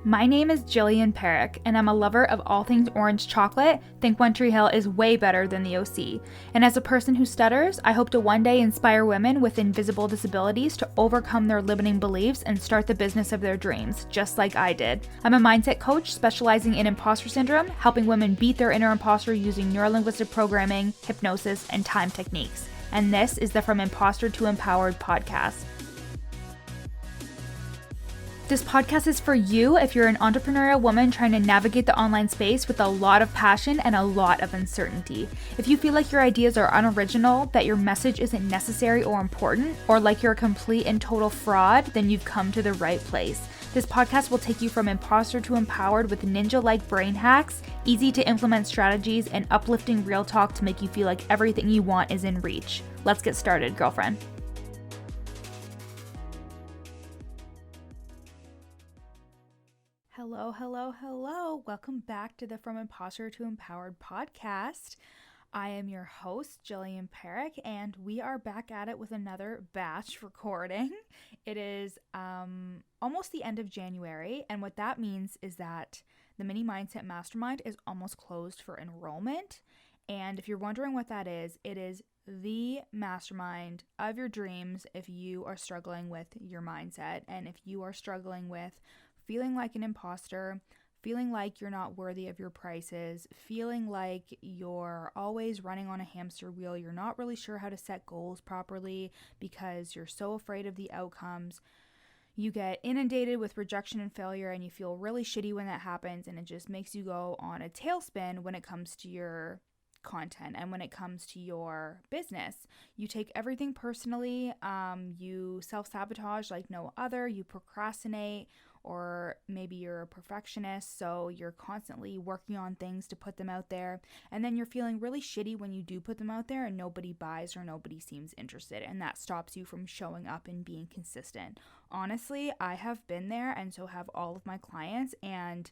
My name is Jillian Perrick, and I'm a lover of all things orange chocolate. Think One Tree Hill is way better than the OC. And as a person who stutters, I hope to one day inspire women with invisible disabilities to overcome their limiting beliefs and start the business of their dreams, just like I did. I'm a mindset coach specializing in imposter syndrome, helping women beat their inner imposter using neurolinguistic programming, hypnosis, and time techniques. And this is the From Imposter to Empowered podcast. This podcast is for you if you're an entrepreneurial woman trying to navigate the online space with a lot of passion and a lot of uncertainty. If you feel like your ideas are unoriginal, that your message isn't necessary or important, or like you're a complete and total fraud, then you've come to the right place. This podcast will take you from imposter to empowered with ninja-like brain hacks, easy to implement strategies, and uplifting real talk to make you feel like everything you want is in reach. Let's get started, girlfriend. Hello. Welcome back to the From Imposter to Empowered podcast. I am your host, Jillian Perrick, and we are back at it with another batch recording. It is almost the end of January, and what that means is that the Mini Mindset Mastermind is almost closed for enrollment. And if you're wondering what that is, it is the mastermind of your dreams if you are struggling with your mindset, and if you are struggling with feeling like an imposter, feeling like you're not worthy of your prices, feeling like you're always running on a hamster wheel, you're not really sure how to set goals properly because you're so afraid of the outcomes. You get inundated with rejection and failure, and you feel really shitty when that happens, and it just makes you go on a tailspin when it comes to your content and when it comes to your business. You take everything personally, you self-sabotage like no other, you procrastinate, or maybe you're a perfectionist, so you're constantly working on things to put them out there, and then you're feeling really shitty when you do put them out there and nobody buys or nobody seems interested, and that stops you from showing up and being consistent. Honestly, I have been there, and so have all of my clients, and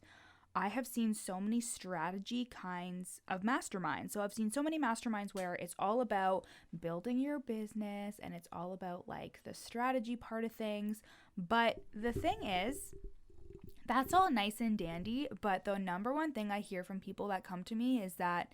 I have seen so many strategy kinds of masterminds. So I've seen so many masterminds where it's all about building your business and it's all about like the strategy part of things. But the thing is, that's all nice and dandy. But the number one thing I hear from people that come to me is that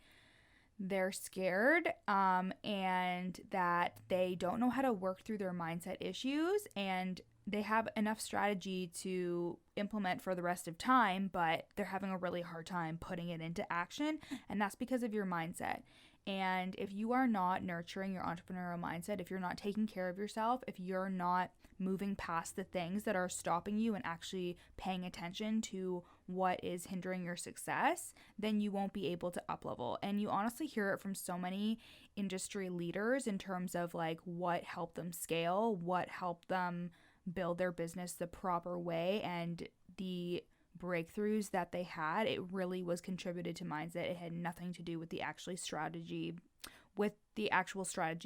they're scared and that they don't know how to work through their mindset issues, and they have enough strategy to implement for the rest of time, but they're having a really hard time putting it into action, and that's because of your mindset. And if you are not nurturing your entrepreneurial mindset, if you're not taking care of yourself, if you're not moving past the things that are stopping you and actually paying attention to what is hindering your success, then you won't be able to up-level. And you honestly hear it from so many industry leaders in terms of like what helped them scale, what helped them build their business the proper way, and the breakthroughs that they had, it really was contributed to mindset. It had nothing to do with the actual strategy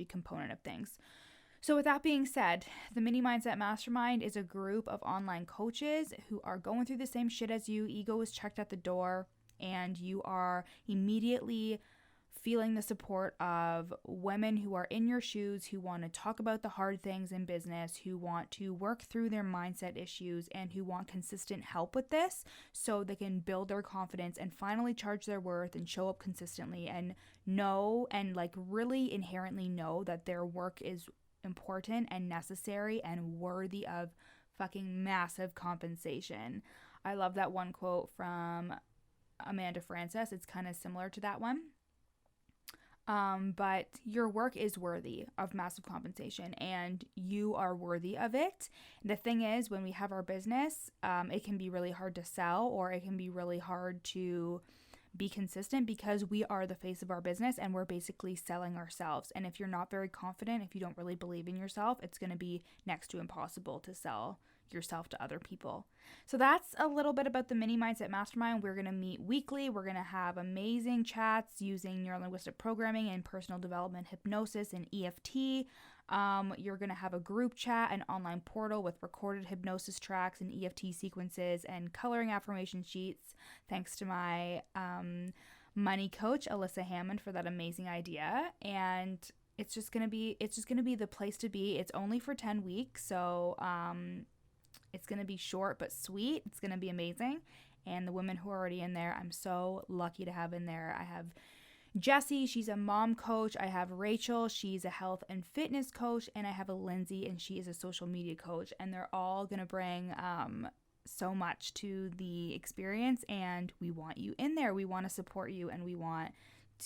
component of things. So with that being said, the Mini Mindset Mastermind is a group of online coaches who are going through the same shit as you. Ego is checked at the door, and you are immediately feeling the support of women who are in your shoes, who want to talk about the hard things in business, who want to work through their mindset issues, and who want consistent help with this so they can build their confidence and finally charge their worth and show up consistently and know and like really inherently know that their work is important and necessary and worthy of fucking massive compensation. I love that one quote from Amanda Frances. It's kind of similar to that one. But your work is worthy of massive compensation, and you are worthy of it. The thing is, when we have our business, it can be really hard to sell, or it can be really hard to be consistent because we are the face of our business and we're basically selling ourselves. And if you're not very confident, if you don't really believe in yourself, it's going to be next to impossible to sell yourself to other people. So that's a little bit about the Mini Mindset Mastermind. We're going to meet weekly. We're going to have amazing chats using neurolinguistic programming and personal development, hypnosis, and EFT. You're going to have a group chat, an online portal with recorded hypnosis tracks and EFT sequences and coloring affirmation sheets. Thanks to my money coach, Alyssa Hammond, for that amazing idea. And it's just going to be the place to be. It's only for 10 weeks. So, It's going to be short but sweet. It's going to be amazing. And the women who are already in there, I'm so lucky to have in there. I have Jessie, she's a mom coach. I have Rachel, she's a health and fitness coach. And I have a Lindsay, and she is a social media coach. And they're all going to bring so much to the experience. And we want you in there. We want to support you, and we want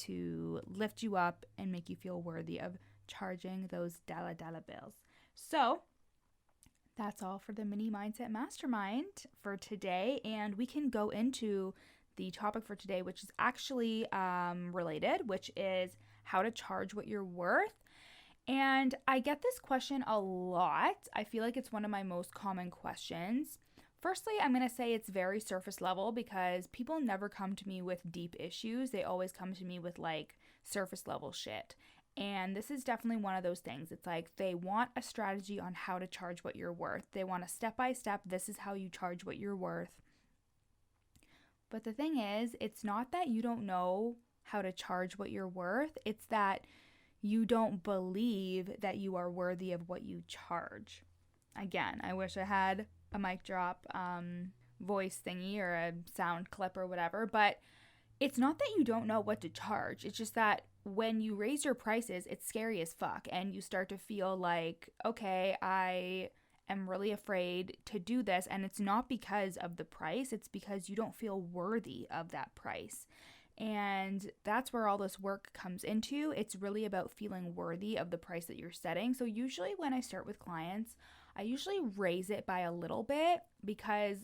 to lift you up and make you feel worthy of charging those dollar bills. So that's all for the mini mindset mastermind for today. And we can go into the topic for today, which is actually related, which is how to charge what you're worth. And I get this question a lot. I feel like it's one of my most common questions. Firstly, I'm going to say it's very surface level because people never come to me with deep issues. They always come to me with like surface level shit. And this is definitely one of those things. It's like they want a strategy on how to charge what you're worth. They want a step-by-step, this is how you charge what you're worth. But the thing is, it's not that you don't know how to charge what you're worth. It's that you don't believe that you are worthy of what you charge. Again, I wish I had a mic drop voice thingy or a sound clip or whatever, but it's not that you don't know what to charge. It's just that when you raise your prices, it's scary as fuck, and you start to feel like, okay, I am really afraid to do this, and it's not because of the price, it's because you don't feel worthy of that price. And that's where all this work comes into. It's really about feeling worthy of the price that you're setting. So usually when I start with clients, I usually raise it by a little bit because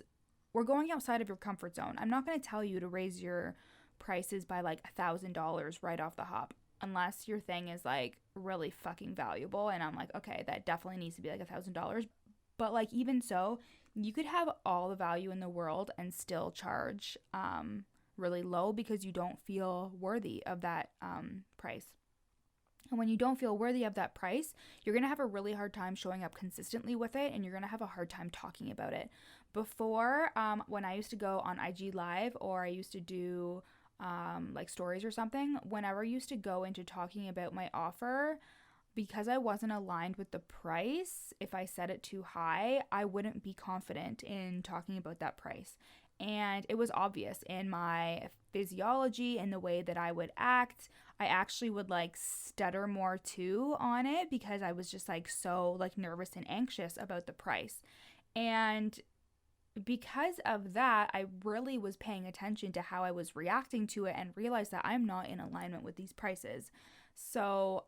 we're going outside of your comfort zone. I'm not going to tell you to raise your prices by like $1,000 right off the hop, unless your thing is like really fucking valuable and I'm like, okay, that definitely needs to be like $1,000. But like, even so, you could have all the value in the world and still charge really low because you don't feel worthy of that price. And when you don't feel worthy of that price, you're going to have a really hard time showing up consistently with it, and you're going to have a hard time talking about it. Before, when I used to go on IG Live, or I used to do like stories or something, whenever I used to go into talking about my offer, because I wasn't aligned with the price, if I set it too high, I wouldn't be confident in talking about that price. And it was obvious in my physiology and the way that I would act. I actually would like stutter more too on it because I was just like so like nervous and anxious about the price. And because of that, I really was paying attention to how I was reacting to it and realized that I'm not in alignment with these prices. So,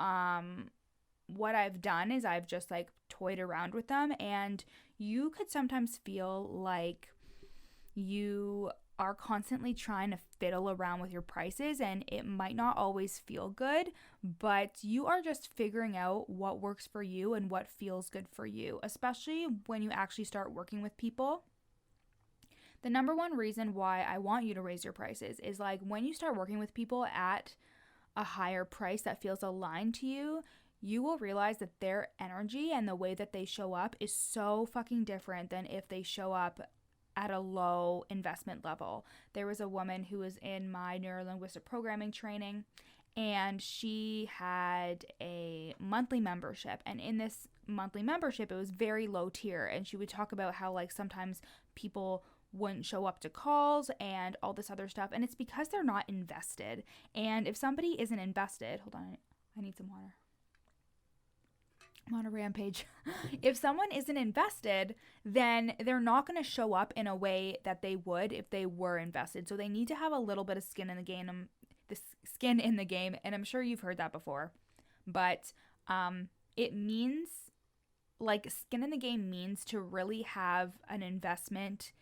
what I've done is I've just like toyed around with them, and you could sometimes feel like you are constantly trying to fiddle around with your prices, and it might not always feel good, but you are just figuring out what works for you and what feels good for you, especially when you actually start working with people. The number one reason why I want you to raise your prices is like when you start working with people at a higher price that feels aligned to you, you will realize that their energy and the way that they show up is so fucking different than if they show up at a low investment level. There was a woman who was in my neurolinguistic programming training, and she had a monthly membership, and in this monthly membership it was very low tier, and she would talk about how like sometimes people wouldn't show up to calls and all this other stuff, and it's because they're not invested. And if somebody isn't invested, hold on, I need some water. I'm on a rampage. If someone isn't invested, then they're not going to show up in a way that they would if they were invested. So they need to have a little bit of skin in the game, and I'm sure you've heard that before. But it means, like, skin in the game means to really have an investment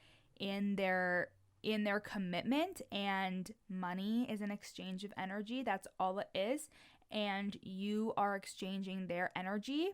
in their commitment, and money is an exchange of energy. That's all it is. And you are exchanging their energy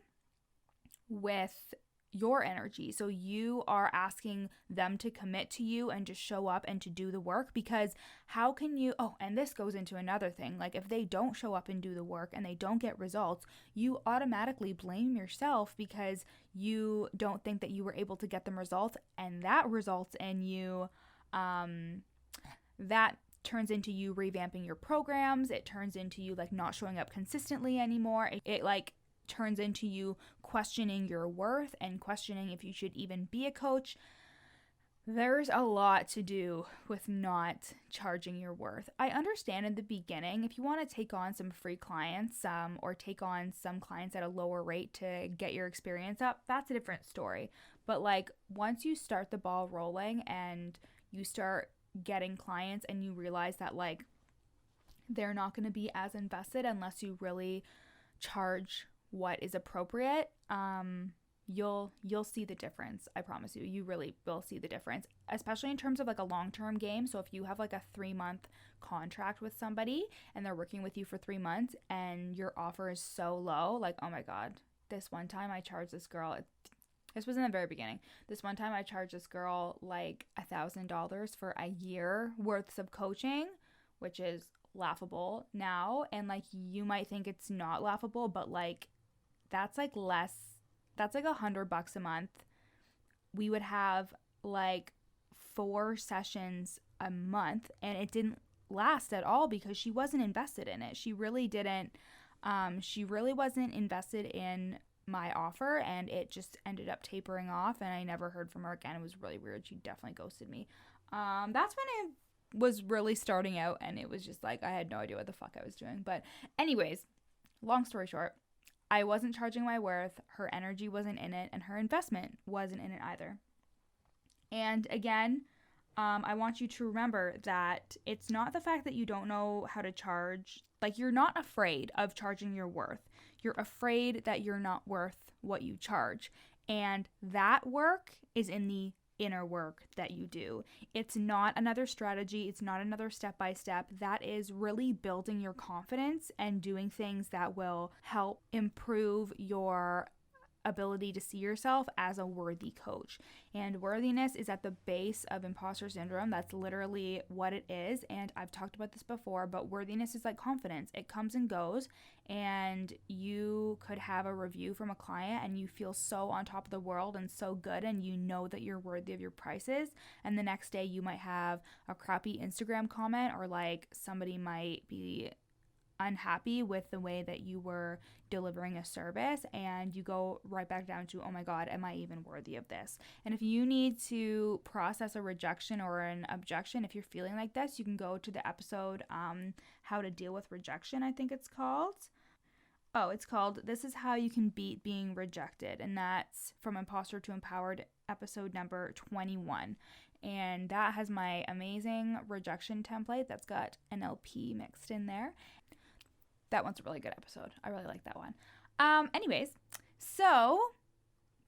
with your energy. So you are asking them to commit to you and to show up and to do the work, because how can you, and this goes into another thing, like if they don't show up and do the work and they don't get results, you automatically blame yourself because you don't think that you were able to get them results, and that results in you, that turns into you revamping your programs. It turns into you like not showing up consistently anymore. It like turns into you questioning your worth and questioning if you should even be a coach. There's a lot to do with not charging your worth. I understand in the beginning, if you want to take on some free clients or take on some clients at a lower rate to get your experience up, that's a different story. But like once you start the ball rolling and you start getting clients and you realize that like they're not going to be as invested unless you really charge what is appropriate, you'll see the difference. I promise you. You really will see the difference, especially in terms of like a long-term game. So if you have like a 3-month contract with somebody and they're working with you for 3 months and your offer is so low, like, oh my God, this one time I charged this girl, this was in the very beginning. This one time I charged this girl like $1,000 for a year worth of coaching, which is laughable now. And like, you might think it's not laughable, but like, that's like less. That's like $100 a month. We would have like 4 sessions a month and it didn't last at all because she wasn't invested in it. She really didn't. She really wasn't invested in my offer and it just ended up tapering off and I never heard from her again. It was really weird. She definitely ghosted me. That's when it was really starting out and it was just like I had no idea what the fuck I was doing. But anyways, long story short, I wasn't charging my worth, her energy wasn't in it, and her investment wasn't in it either. And again, I want you to remember that it's not the fact that you don't know how to charge. Like, you're not afraid of charging your worth. You're afraid that you're not worth what you charge. And that work is in the inner work that you do. It's not another strategy. It's not another step-by-step. That is really building your confidence and doing things that will help improve your ability to see yourself as a worthy coach. And worthiness is at the base of imposter syndrome. That's literally what it is. And I've talked about this before, but worthiness is like confidence. It comes and goes, and you could have a review from a client and you feel so on top of the world and so good, and you know that you're worthy of your prices. And the next day you might have a crappy Instagram comment, or like somebody might be unhappy with the way that you were delivering a service, and you go right back down to, oh my God, am I even worthy of this? And if you need to process a rejection or an objection, if you're feeling like this, you can go to the episode how to deal with rejection, I think it's called. It's called This Is How You Can Beat Being Rejected, and that's from Imposter to Empowered, episode number 21. And that has my amazing rejection template that's got NLP mixed in there. That one's a really good episode. I really like that one. Anyways, so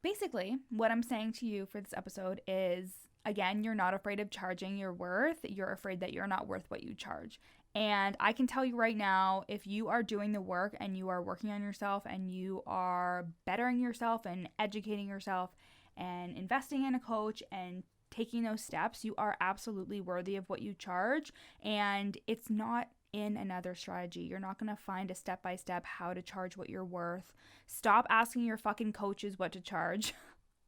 basically what I'm saying to you for this episode is, again, you're not afraid of charging your worth. You're afraid that you're not worth what you charge. And I can tell you right now, if you are doing the work and you are working on yourself and you are bettering yourself and educating yourself and investing in a coach and taking those steps, you are absolutely worthy of what you charge. And it's not in another strategy. You're not going to find a step-by-step how to charge what you're worth. Stop asking your fucking coaches what to charge.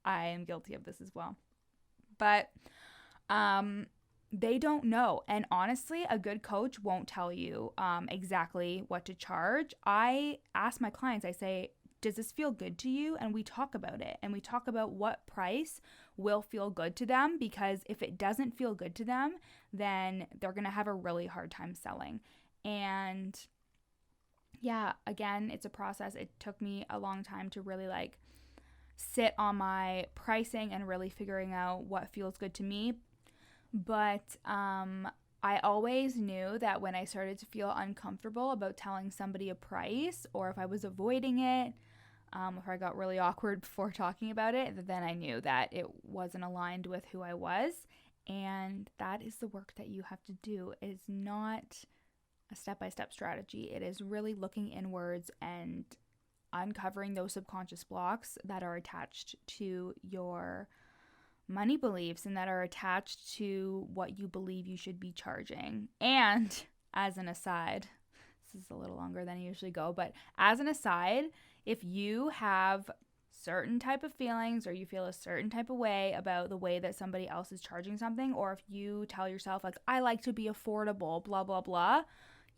I am guilty of this as well. But they don't know. And honestly, a good coach won't tell you exactly what to charge. I ask my clients, I say, does this feel good to you? And we talk about it. And we talk about what price will feel good to them, because if it doesn't feel good to them, then they're going to have a really hard time selling. And yeah, again, it's a process. It took me a long time to really like sit on my pricing and really figuring out what feels good to me. But I always knew that when I started to feel uncomfortable about telling somebody a price, or if I was avoiding it, if I got really awkward before talking about it, then I knew that it wasn't aligned with who I was. And that is the work that you have to do. It is not a step-by-step strategy. It is really looking inwards and uncovering those subconscious blocks that are attached to your money beliefs and that are attached to what you believe you should be charging. And as an aside, this is a little longer than I usually go, but as an aside, if you have certain type of feelings or you feel a certain type of way about the way that somebody else is charging something, or if you tell yourself like, I like to be affordable, blah, blah, blah,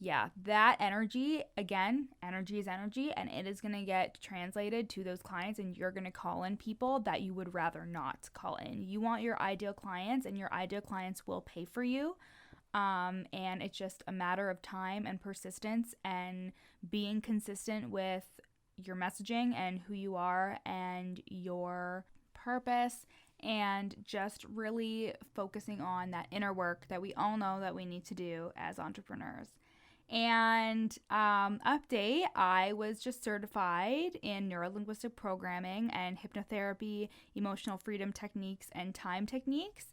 Yeah, that energy, again, energy is energy, and it is going to get translated to those clients, and you're going to call in people that you would rather not call in. You want your ideal clients, and your ideal clients will pay for you. And it's just a matter of time and persistence and being consistent with your messaging and who you are and your purpose, and just really focusing on that inner work that we all know that we need to do as entrepreneurs. And update, I was just certified in neurolinguistic programming and hypnotherapy, emotional freedom techniques, and time techniques.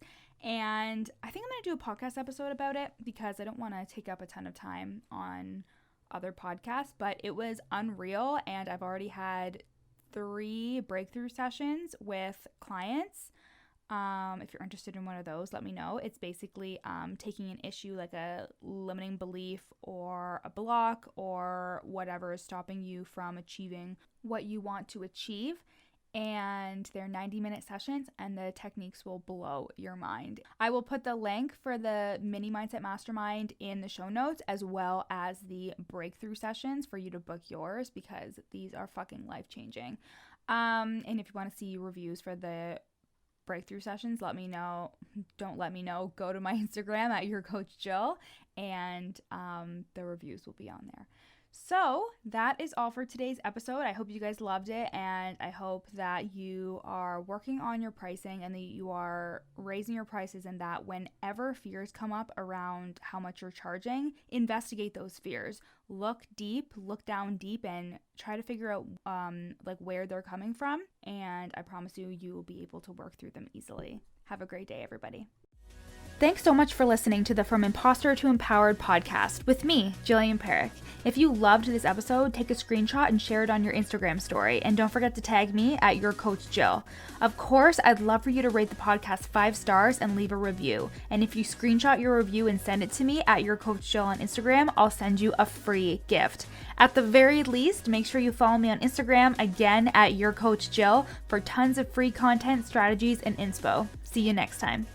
And I think I'm going to do a podcast episode about it because I don't want to take up a ton of time on other podcasts, but it was unreal. And I've already had 3 breakthrough sessions with clients. If you're interested in one of those, let me know. It's basically taking an issue like a limiting belief or a block or whatever is stopping you from achieving what you want to achieve. And they're 90-minute sessions, and the techniques will blow your mind. I will put the link for the Mini Mindset Mastermind in the show notes, as well as the breakthrough sessions for you to book yours, because these are fucking life-changing. And if you want to see reviews for the breakthrough sessions, let me know. Don't let me know. Go to my Instagram at YourCoachJill, and the reviews will be on there. So that is all for today's episode. I hope you guys loved it, and I hope that you are working on your pricing and that you are raising your prices, and that whenever fears come up around how much you're charging, investigate those fears. Look deep, look down deep, and try to figure out like where they're coming from. And I promise you, you will be able to work through them easily. Have a great day, everybody. Thanks so much for listening to the From Imposter to Empowered podcast with me, Jillian Perrick. If you loved this episode, take a screenshot and share it on your Instagram story. And don't forget to tag me at YourCoachJill. Of course, I'd love for you to rate the podcast 5 stars and leave a review. And if you screenshot your review and send it to me at YourCoachJill on Instagram, I'll send you a free gift. At the very least, make sure you follow me on Instagram, again at YourCoachJill, for tons of free content, strategies, and inspo. See you next time.